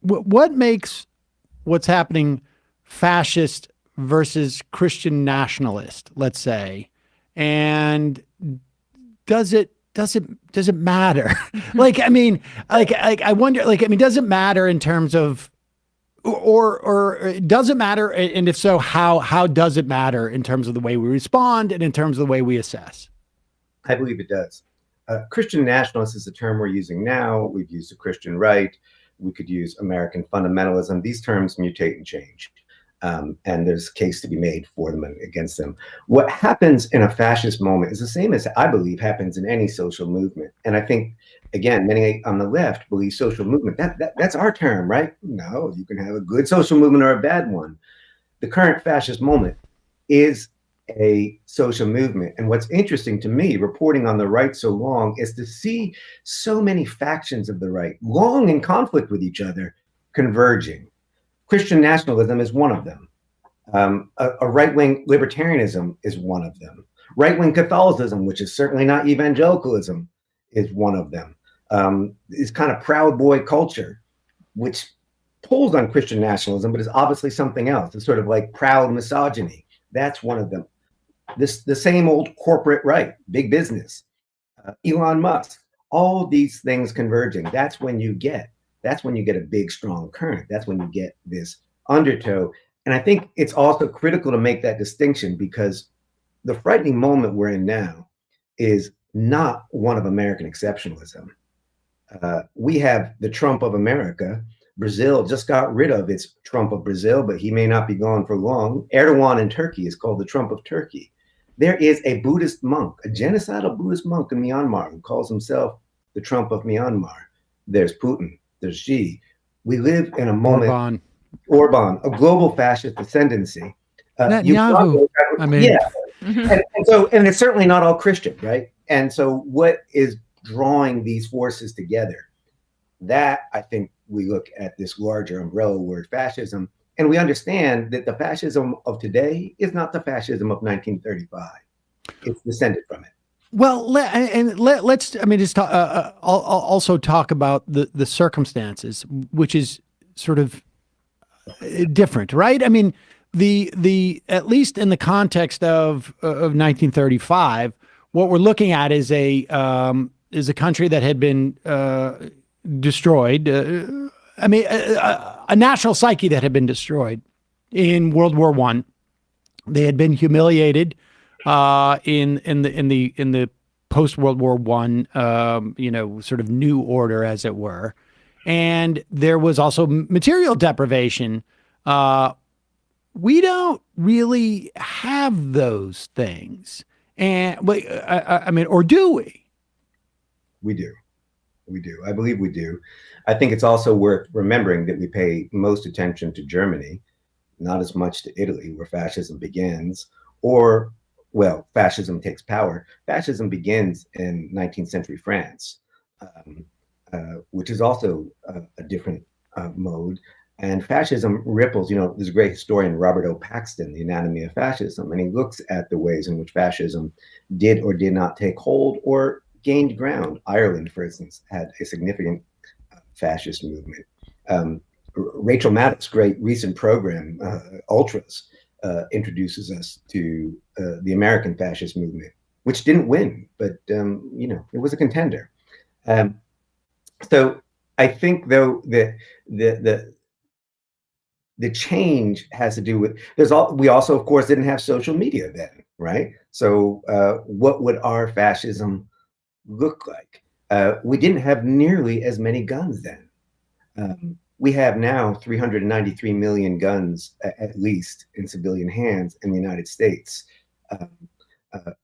what makes what's happening fascist versus Christian nationalist, let's say, and does it matter? Like, I mean, like I wonder, like, I mean, does it matter in terms of, or does it matter? And if so, how does it matter in terms of the way we respond and in terms of the way we assess? I believe it does. Christian nationalist is the term we're using now. We've used the Christian right. We could use American fundamentalism. These terms mutate and change. And there's a case to be made for them and against them. What happens in a fascist moment is the same as I believe happens in any social movement. And I think, again, many on the left believe social movement. That's our term, right? No, you can have a good social movement or a bad one. The current fascist moment is a social movement. And what's interesting to me, reporting on the right so long, is to see so many factions of the right, long in conflict with each other, converging. Christian nationalism is one of them. A right-wing libertarianism is one of them. Right-wing Catholicism, which is certainly not evangelicalism, is one of them. This kind of proud boy culture, which pulls on Christian nationalism, but is obviously something else. It's sort of like proud misogyny. That's one of them. The same old corporate right, big business, Elon Musk, all these things converging. That's when you get a big, strong current. That's when you get this undertow. And I think it's also critical to make that distinction, because the frightening moment we're in now is not one of American exceptionalism. We have the Trump of America. Brazil just got rid of its Trump of Brazil, but he may not be gone for long. Erdogan in Turkey is called the Trump of Turkey. There is a Buddhist monk, a genocidal Buddhist monk in Myanmar who calls himself the Trump of Myanmar. There's Putin. There's Xi. We live in a moment. Orban, a global fascist ascendancy. Netanyahu. I mean, yeah. And it's certainly not all Christian, right? And so what is drawing these forces together? That, I think, we look at this larger umbrella word fascism, and we understand that the fascism of today is not the fascism of 1935. It's descended from it. Well, let's. I mean, just also talk about the circumstances, which is sort of different, right? I mean, the at least in the context of 1935, what we're looking at is a country that had been destroyed. I mean, a national psyche that had been destroyed in World War I. They had been humiliated in the post World War I, sort of new order, as it were, and there was also material deprivation. We don't really have those things, and I mean, or do we? We do. We do. I believe we do. I think it's also worth remembering that we pay most attention to Germany, not as much to Italy, where fascism begins, or, well, fascism takes power. Fascism begins in 19th century France, which is also a different mode. And fascism ripples. There's a great historian, Robert O. Paxton, The Anatomy of Fascism, and he looks at the ways in which fascism did or did not take hold or gained ground. Ireland, for instance, had a significant fascist movement. Rachel Maddow's great recent program, Ultras, introduces us to the American fascist movement, which didn't win, but it was a contender. So I think, though, that the change has to do with we also, of course, didn't have social media then, right? So what would our fascism look like? We didn't have nearly as many guns then. We have now 393 million guns, at least, in civilian hands in the United States.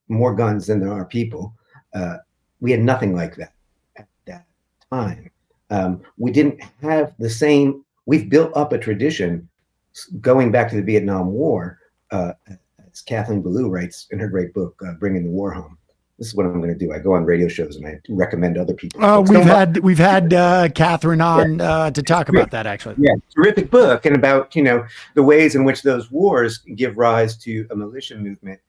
More guns than there are people. We had nothing like that at that time. We didn't have the same. We've built up a tradition going back to the Vietnam War, as Kathleen Belew writes in her great book, Bringing the War Home. This is what I'm going to do. I go on radio shows and I recommend other people. We've had Catherine on to talk about that, actually. Yeah, terrific book, and about the ways in which those wars give rise to a militia movement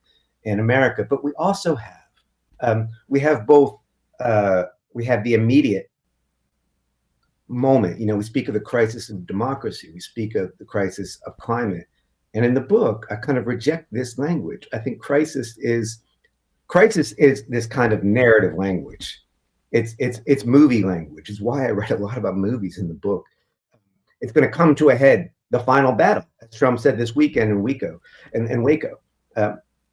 in America. But we also have we have both we have the immediate moment. We speak of the crisis of democracy. We speak of the crisis of climate. And in the book, I kind of reject this language. I think crisis is this kind of narrative language. It's movie language. Is why I read a lot about movies in the book. It's going to come to a head, the final battle, as Trump said this weekend in Waco.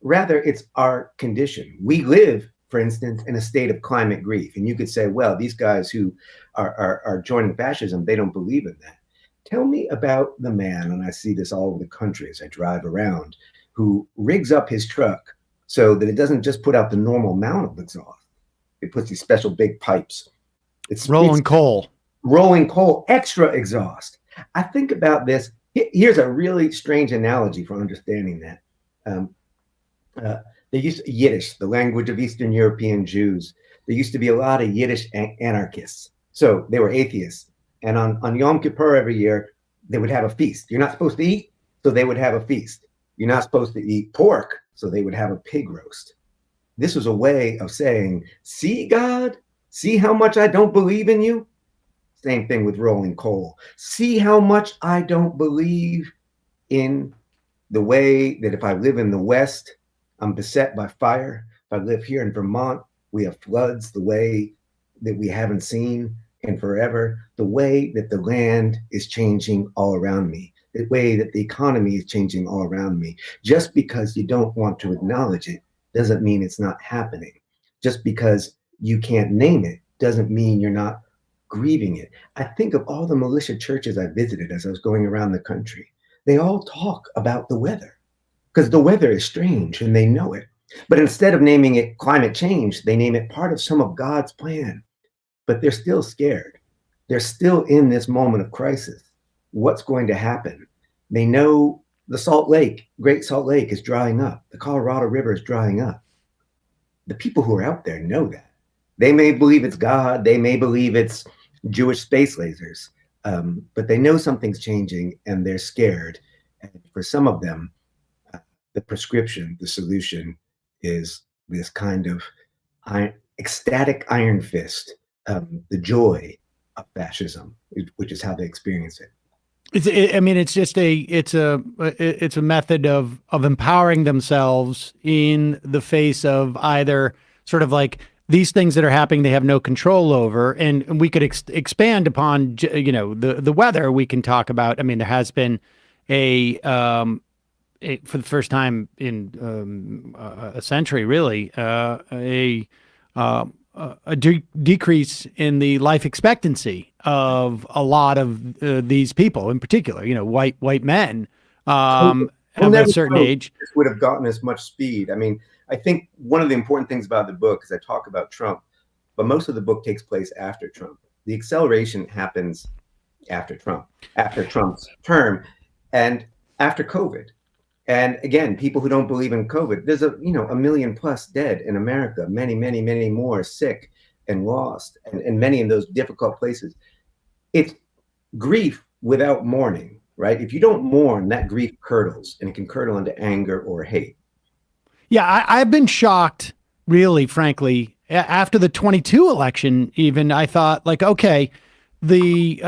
Rather, it's our condition. We live, for instance, in a state of climate grief. And you could say, well, these guys who are joining fascism, they don't believe in that. Tell me about the man, and I see this all over the country as I drive around, who rigs up his truck so that it doesn't just put out the normal amount of exhaust. It puts these special big pipes. It's rolling coal, extra exhaust. I think about this. Here's a really strange analogy for understanding that. They used Yiddish, the language of Eastern European Jews. There used to be a lot of Yiddish anarchists. So they were atheists. And on Yom Kippur every year, they would have a feast. You're not supposed to eat, so they would have a feast. You're not supposed to eat pork, so they would have a pig roast. This was a way of saying, see, God, see how much I don't believe in you? Same thing with rolling coal. See how much I don't believe in the way that if I live in the West, I'm beset by fire. If I live here in Vermont, we have floods the way that we haven't seen in forever, the way that the land is changing all around me, the way that the economy is changing all around me. Just because you don't want to acknowledge it doesn't mean it's not happening. Just because you can't name it doesn't mean you're not grieving it. I think of all the militia churches I visited as I was going around the country. They all talk about the weather because the weather is strange and they know it. But instead of naming it climate change, they name it part of some of God's plan. But they're still scared. They're still in this moment of crisis. What's going to happen? They know the Great Salt Lake is drying up. The Colorado River is drying up. The people who are out there know that. They may believe it's God. They may believe it's Jewish space lasers. But they know something's changing and they're scared. And for some of them, the prescription, the solution is this kind of ecstatic iron fist. The joy of fascism, which is how they experience it. It's a method of empowering themselves in the face of either sort of like these things that are happening they have no control over, and we could expand upon the weather. We can talk about. I mean, there has been for the first time in a century, really, a decrease in the life expectancy of a lot of these people, in particular, white men of a certain age. This would have gotten as much speed. I mean, I think one of the important things about the book is I talk about Trump, but most of the book takes place after Trump. The acceleration happens after Trump, after Trump's term, and after COVID. And again, people who don't believe in COVID, there's a million plus dead in America, many, many, many more sick and lost, and many in those difficult places. It's grief without mourning, right? If you don't mourn, that grief curdles, and it can curdle into anger or hate. Yeah, I've been shocked, really, frankly, after the 22 election. Even I thought, like, okay, the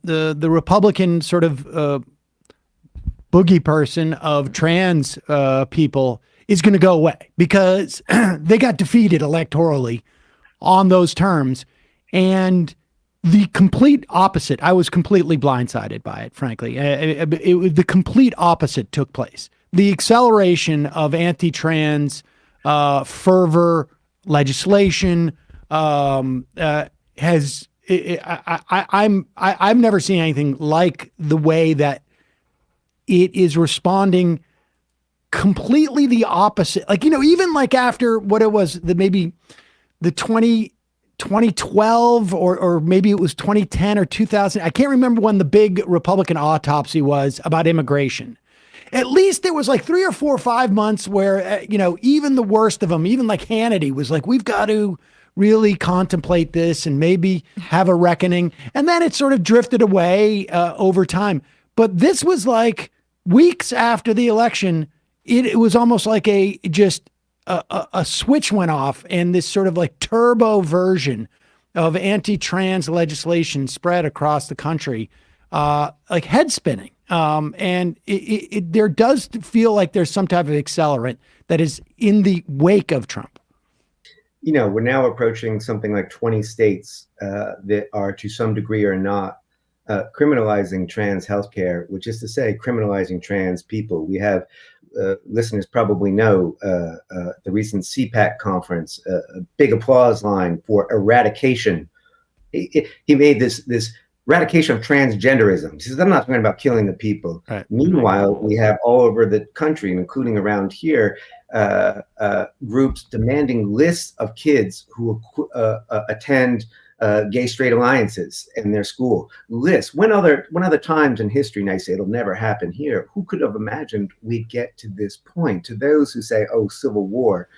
Republican sort of boogie person of trans people is going to go away because they got defeated electorally on those terms. And the complete opposite, I was completely blindsided by it, frankly. The complete opposite took place. The acceleration of anti-trans fervor legislation has, I've never seen anything like the way that it is responding completely the opposite. Like, even like after what it was, maybe the 2012 or maybe it was 2010 or 2000. I can't remember when the big Republican autopsy was about immigration. At least there was like 3 or 4 or 5 months where, even the worst of them, even like Hannity was like, we've got to really contemplate this and maybe have a reckoning. And then it sort of drifted away over time. But this was like weeks after the election, it was almost like a switch went off, and this sort of like turbo version of anti-trans legislation spread across the country, like head spinning. And there does feel like there's some type of accelerant that is in the wake of Trump. You know, we're now approaching something like 20 states that are, to some degree or not, criminalizing trans healthcare, which is to say, criminalizing trans people. We have listeners probably know the recent CPAC conference, a big applause line for eradication. He made this eradication of transgenderism. He says, I'm not talking about killing the people. Right. Meanwhile, we have all over the country, including around here, groups demanding lists of kids who attend gay straight alliances in their school. Lists. When other times in history, and I say it'll never happen here, who could have imagined we'd get to this point? To those who say, oh, civil war,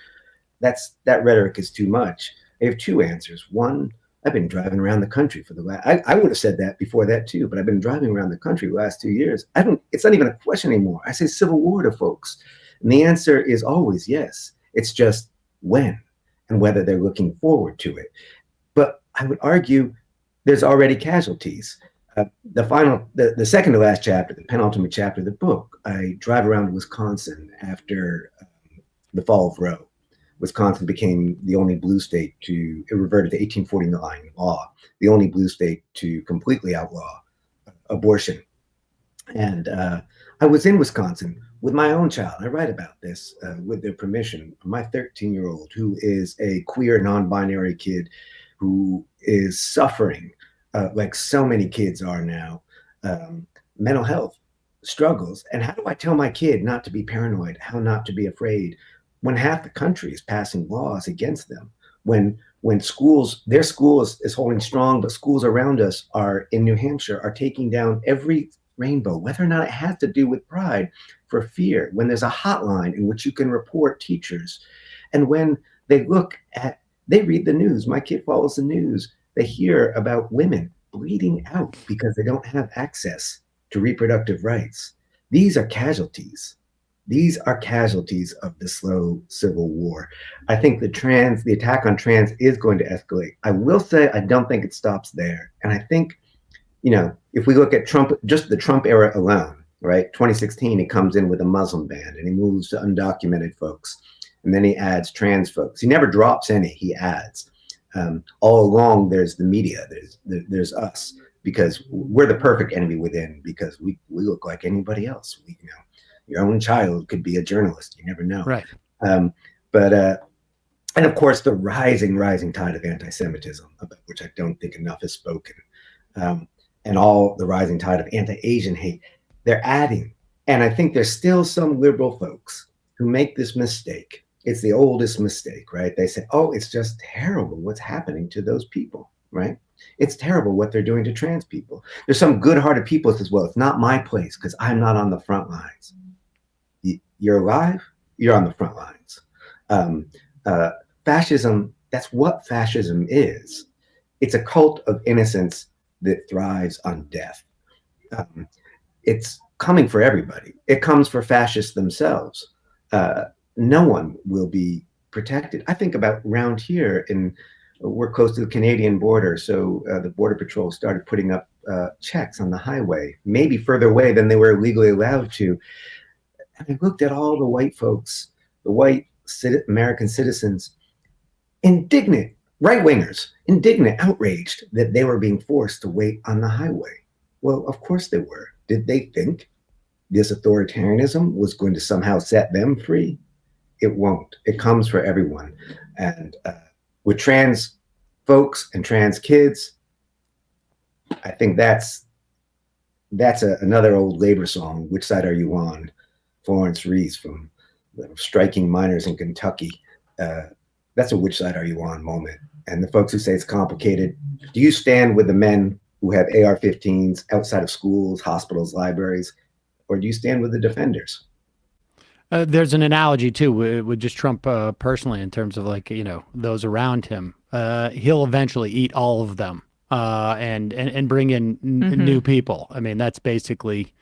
that rhetoric is too much. I have two answers. One, I've been driving around the country for the last, I would have said that before that too, but I've been driving around the country the last 2 years. It's not even a question anymore. I say civil war to folks. And the answer is always yes. It's just when and whether they're looking forward to it. But I would argue there's already casualties. The second to last chapter, the penultimate chapter of the book, I drive around Wisconsin after the fall of Roe. Wisconsin became the only blue state it reverted to 1849 law, the only blue state to completely outlaw abortion. And I was in Wisconsin with my own child. I write about this with their permission. My 13-year-old, who is a queer, non-binary kid who is suffering, like so many kids are now, mental health struggles. And how do I tell my kid not to be paranoid, how not to be afraid, when half the country is passing laws against them, when their schools is holding strong, but schools around us in New Hampshire are taking down every rainbow, whether or not it has to do with pride, for fear, when there's a hotline in which you can report teachers. And when they read the news, my kid follows the news, they hear about women bleeding out because they don't have access to reproductive rights. These are casualties. These are casualties of the slow civil war. I think the attack on trans is going to escalate. I will say, I don't think it stops there. And I think, if we look at Trump, just the Trump era alone, right? 2016, he comes in with a Muslim ban and he moves to undocumented folks. And then he adds trans folks. He never drops any, he adds. All along, there's the media, there's us, because we're the perfect enemy within, because we look like anybody else. Your own child could be a journalist. You never know. Right. And of course, the rising tide of anti-Semitism, about which I don't think enough is spoken, and all the rising tide of anti-Asian hate, they're adding. And I think there's still some liberal folks who make this mistake. It's the oldest mistake, right? They say, oh, it's just terrible what's happening to those people, right? It's terrible what they're doing to trans people. There's some good-hearted people who says, well, it's not my place because I'm not on the front lines. You're alive, you're on the front lines. Fascism, that's what fascism is. It's a cult of innocence that thrives on death. It's coming for everybody. It comes for fascists themselves. No one will be protected. I think about around here, we're close to the Canadian border, so the Border Patrol started putting up checks on the highway, maybe further away than they were legally allowed to. And I looked at all the white folks, the white American citizens, indignant, right-wingers, indignant, outraged that they were being forced to wait on the highway. Well, of course they were. Did they think this authoritarianism was going to somehow set them free? It won't. It comes for everyone. And with trans folks and trans kids, I think that's another old labor song, Which Side Are You On? Florence Reese from Striking Miners in Kentucky. That's a which side are you on moment. And the folks who say it's complicated, do you stand with the men who have AR-15s outside of schools, hospitals, libraries, or do you stand with the defenders? There's an analogy too with just Trump personally, in terms of those around him. He'll eventually eat all of them and bring in new people. I mean, that's basically